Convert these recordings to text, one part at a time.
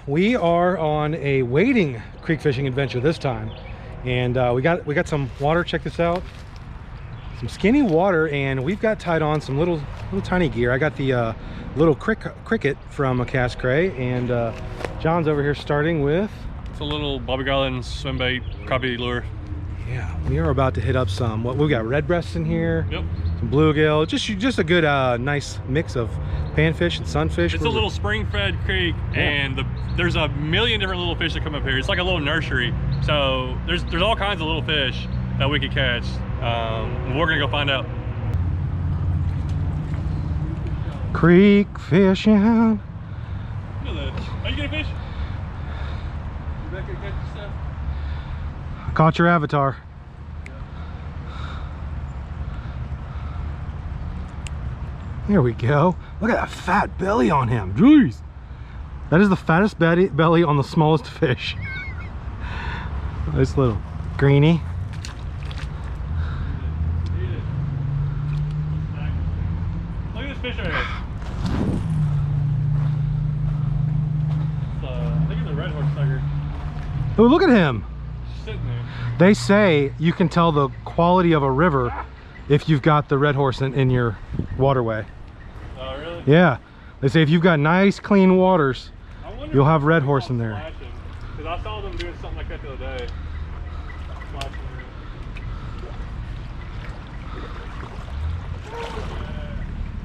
we are on a wading creek fishing adventure this time, and we got some water. Check this out, some skinny water, and we've got tied on some little tiny gear. I got the little cricket from a Cast Cray, and John's over here starting with, it's a little Bobby Garland swim bait crappie lure. yeah, we are about to hit up some, what we've got, red breasts in here. Yep. Some bluegill, just a good nice mix of panfish and sunfish. It's a little spring-fed creek, yeah. And there's a million different little fish that come up here. It's like a little nursery, so there's all kinds of little fish that we could catch. We're gonna go find out. Creek fishing. Look at that. Are you gonna fish? You back here catch yourself? I caught your avatar. There we go. Look at that fat belly on him. Jeez. That is the fattest belly on the smallest fish. Nice little greenie. Look at this fish right here. I think it's a red horse sucker. Oh, look at him. Just sitting there. They say you can tell the quality of a river if you've got the red horse in your waterway. Oh, really? Yeah. They say if you've got nice clean waters, you'll have red horse in there. Because I saw them doing something like that the other day.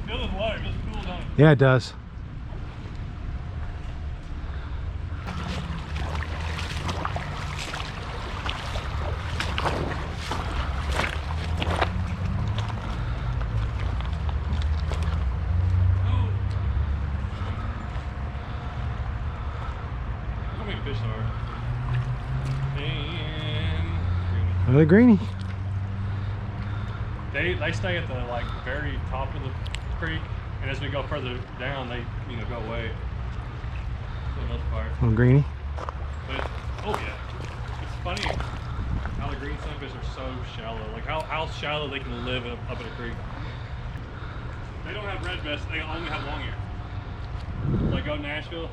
Feel this water, it feels cool, don't it? Yeah, it does. Fish are. And Another greenie. they stay at the very top of the creek, and as we go further down, they go away for the most part. Little greenie. But oh yeah, it's funny how the green sunfish are so shallow. Like how shallow they can live up in a creek. They don't have red vests. They only have long ear. Like go to Nashville.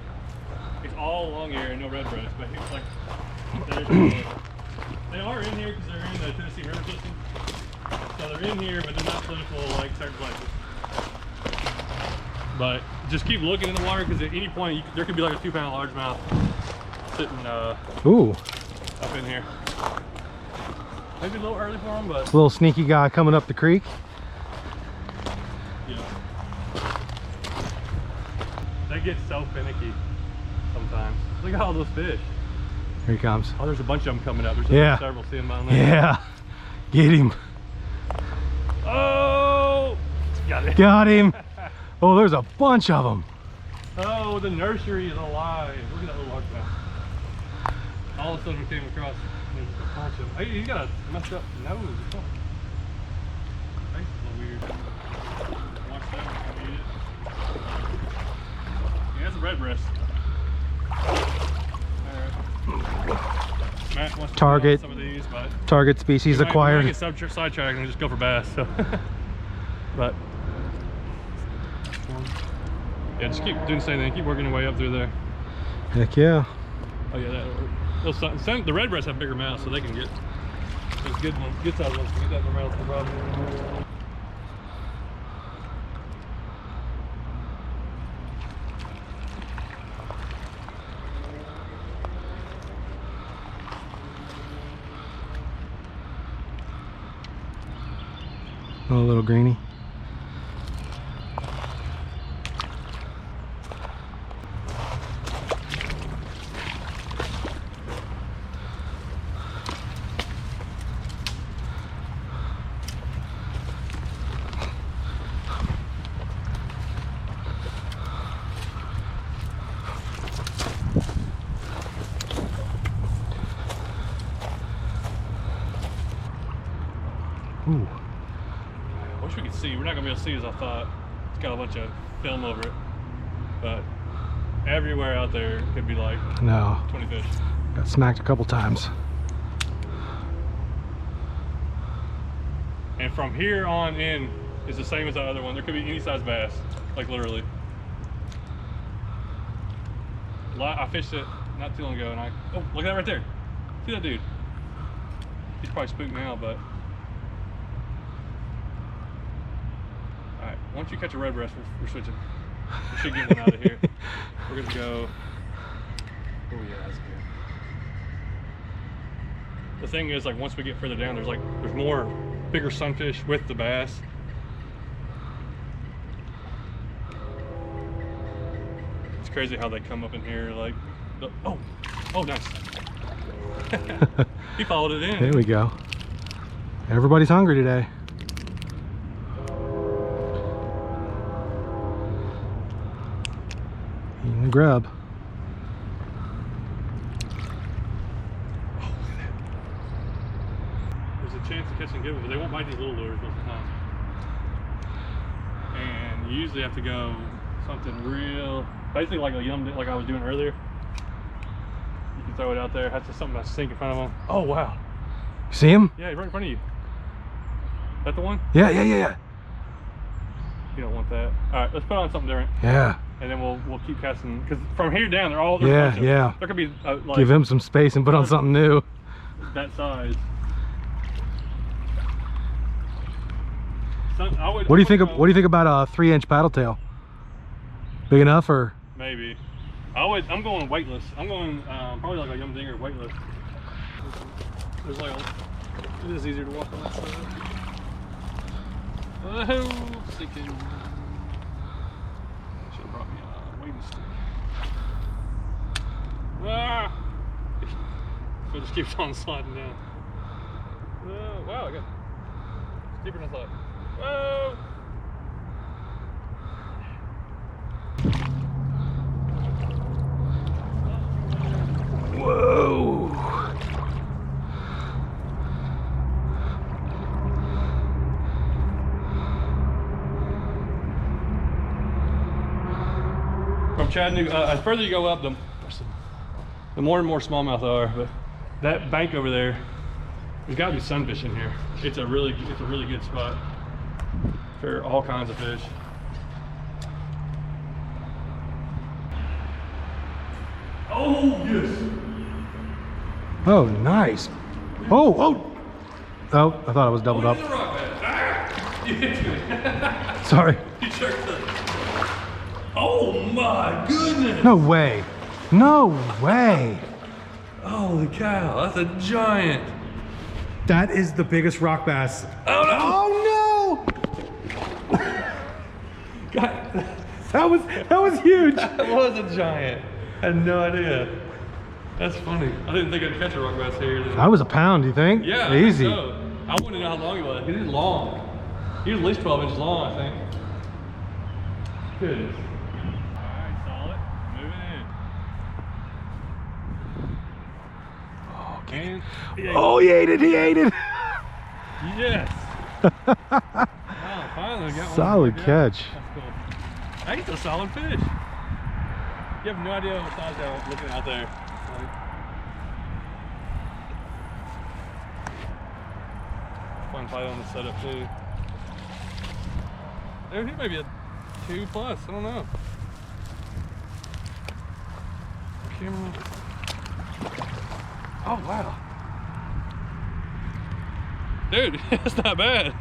It's all long ear and no red breast, but it's like they are in here because they're in the Tennessee River system. So they're in here, but they're not plentiful like certain places. But just keep looking in the water because at any point there could be like a 2-pound largemouth sitting Ooh. up in here. Maybe a little early for them, but Little sneaky guy coming up the creek. yeah, they get so finicky. Sometimes. Look at all those fish. Here he comes. Oh, there's a bunch of them coming up. There's several. See them down there. Yeah. Get him. Oh! Got it. Got him. Oh, there's a bunch of them. Oh, the nursery is alive. Look at that little largemouth. All of a sudden we came across there's a bunch of them. Hey, you got a messed up nose. Face is a little weird. Watch that one come eat it. Yeah, that's a red breast. Matt wants to Target. some of these, but Target species acquired. We might get sidetracked and just go for bass. So. But yeah, just keep doing the same thing. Keep working your way up through there. Heck yeah. Oh yeah, the red breasts have bigger mouths, so they can get those good ones, good size ones. Get that in the mouth, no problem. Oh, a little greenie. Ooh. I wish we could see. We're not gonna be able to see as I thought. It's got a bunch of film over it, but everywhere out there could be like No. 20 fish. Got smacked a couple times. And from here on in is the same as the other one. There could be any size bass, like literally. I fished it not too long ago, and oh, look at that right there. See that dude? He's probably spooked now, but. All right, once you catch a red breast, we're switching. We should get one out of here. We're gonna go. Oh yeah, that's good. The thing is, like, once we get further down, there's more bigger sunfish with the bass. It's crazy how they come up in here, like, oh, nice. He followed it in. There we go. Everybody's hungry today. Eating the grub. Chance of catching good ones, but they won't bite these little lures most of the time. And you usually have to go something real, basically like a yum, like I was doing earlier. You can throw it out there. Has to something that's sink in front of them. Oh wow! See him? Yeah, right in front of you. That the one? Yeah. You don't want that. All right, let's put on something different. Yeah. And then we'll keep casting, because from here down they're all yeah. There could be like, give him some space and put on something new. That size. What do you think about a 3-inch paddle tail? Big enough, or? Maybe. I'm going weightless. I'm going probably like a Yum Dinger weightless. There's like it is easier to walk on that side. Oh, sinking. Should have brought me a weighting stick. Ah! So it just keeps on sliding down. Wow, I got deeper than I thought. Whoa! Whoa! From Chattanooga, as further you go up, the more and more smallmouth are. But that bank over there, there's got to be sunfish in here. It's a really good spot for all kinds of fish. Oh yes! Oh, nice. Oh! I thought I was doubled up. You hit me. Sorry. You jerked it. Oh my goodness! No way. No way. Holy cow! That's a giant. That is the biggest rock bass. Oh no! Oh no! God. That was huge. That was a giant. I had no idea. That's funny. I didn't think I'd catch a rock bass here. That was a pound, you think? Yeah, Easy. I think so. I wanted to know how long he was. He was long. He was at least 12 inches long, I think. Goodness. Alright, solid. Moving in. Oh, he ate it. Yes. Wow, finally got one. Solid catch. That's cool. That's a solid fish. You have no idea what size they are looking out there. Fun fight on the setup too. There, he may be a 2+. I don't know. Camera. Oh wow. Dude, it's not bad.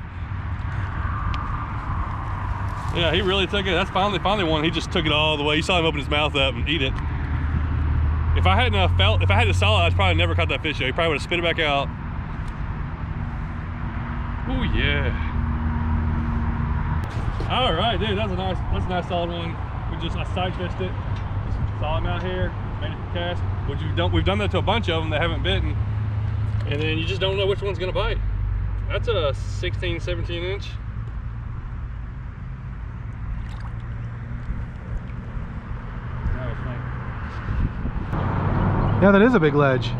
Yeah, he really took it. That's finally one. He just took it all the way. You saw him open his mouth up and eat it. If I hadn't if I had a solid, I'd probably never caught that fish. He probably would have spit it back out. Oh yeah. All right, dude. That's a nice solid one. I side fished it. Just saw him out here. Made it for cast. We've done that to a bunch of them that haven't bitten, and then you just don't know which one's gonna bite. That's a 16, 17 inch. Yeah, that is a big ledge.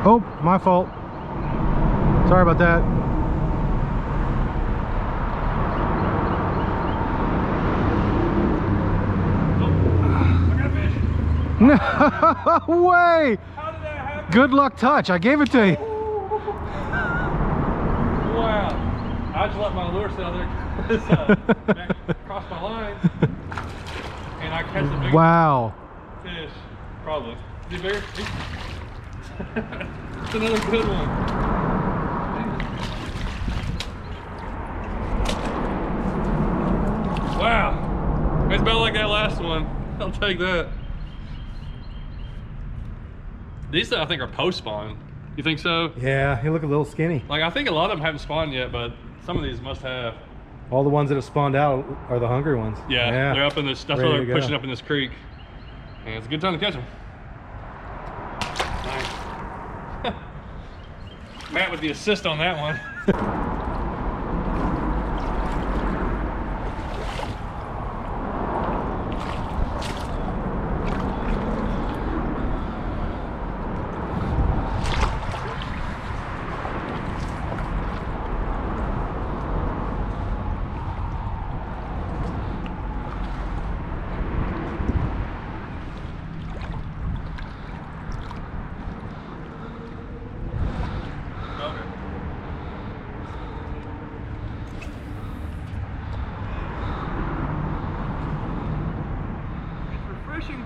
Oh, my fault. Sorry about that. No way! How did that happen? Good luck touch. I gave it to you. Wow. I just let my lure sit out there. this across my line, and I catch the big Wow. fish. Probably. Is he bigger? It's another good one. Wow. It's about like that last one. I'll take that. These I think are post spawn. You think so? Yeah, he look a little skinny. Like I think a lot of them haven't spawned yet, but some of these must have. All the ones that have spawned out are the hungry ones. Yeah, they're up in this. That's why Ready they're to pushing go. up in this creek, and it's a good time to catch them. Nice. Matt with the assist on that one.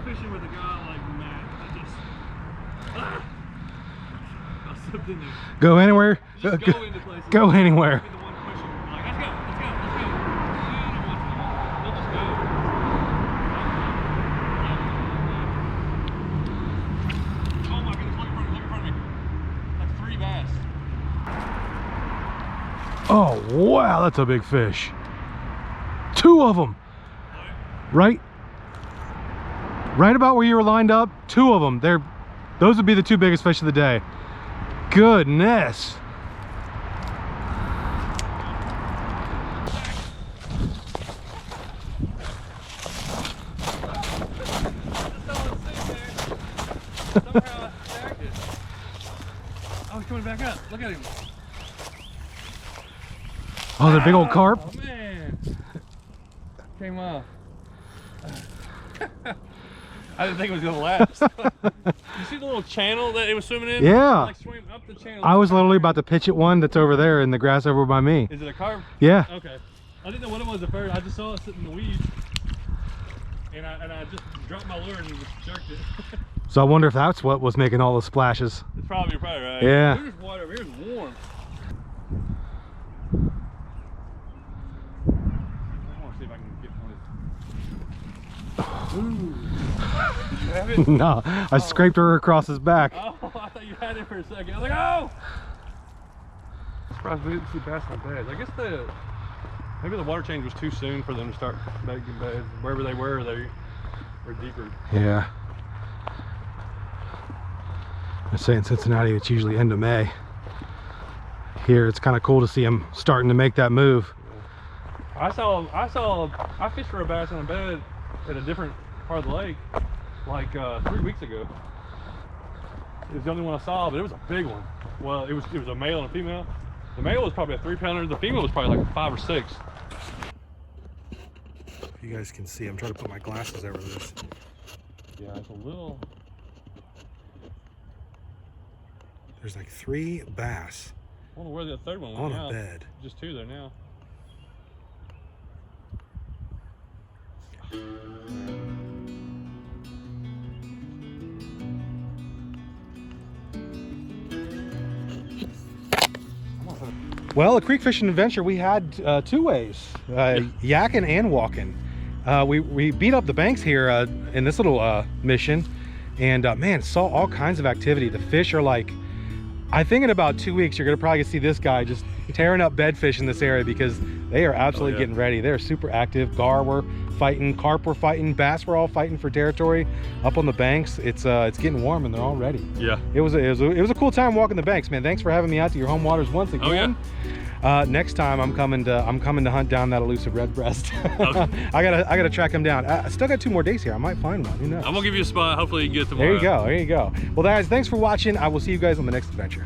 Fishing with a guy like Matt, I slipped in there. Go anywhere. Just go into places. Go anywhere. Be the one pushing. Like, let's go. They'll just go. Oh my goodness, look in front of me. Like 3 bass. Oh, wow, that's a big fish. 2 of them. Right about where you were lined up, 2 of them. Those would be the 2 biggest fish of the day. Goodness. Oh, he's coming back up. Look at him. Oh, they're big old carp. Oh man. Came off. I didn't think it was gonna last. You see the little channel that it was swimming in? Yeah. Like swimming up the channel. I was literally about to pitch at one that's over there in the grass over by me. Is it a carp? Yeah. Okay. I didn't know what it was at first. I just saw it sitting in the weeds, and I just dropped my lure and just jerked it. So I wonder if that's what was making all the splashes. It's probably, you're probably right. Yeah. There's water over here. It's warm. I want to see if I can get one of these. Ooh. Did you have it? No, I scraped her across his back. Oh, I thought you had it for a second. I was like, oh! I'm surprised we didn't see bass in the beds. I guess maybe the water change was too soon for them to start making beds. Wherever they were deeper. Yeah. I say in Cincinnati it's usually end of May. Here it's kind of cool to see them starting to make that move. I fished for a bass in a bed at a different part of the lake like 3 weeks ago. It was the only one I saw, but it was a big one. Well, it was a male and a female. The male was probably a 3-pounder. The female was probably like a 5 or 6. You guys can see, I'm trying to put my glasses over this. Yeah, it's a little. There's like 3 bass I wonder where the third one on went a now. bed. Just 2 there now. Well, a creek fishing adventure we had 2 ways, yakking and walking. We beat up the banks here in this little mission, and man, saw all kinds of activity. The fish are like, I think in about 2 weeks you're gonna probably see this guy just tearing up bedfish in this area because they are absolutely getting ready. They're super active. Gar were fighting, carp were fighting, bass were all fighting for territory up on the banks. It's getting warm and they're all ready. Yeah. It was a cool time walking the banks, man. Thanks for having me out to your home waters once again. Oh, yeah. Next time I'm coming to hunt down that elusive red breast. Okay. I gotta track him down. I still got 2 more days here. I might find one. Who knows? I'm gonna give you a spot. Hopefully you can get it tomorrow. There you go. There you go. Well, guys, thanks for watching. I will see you guys on the next adventure.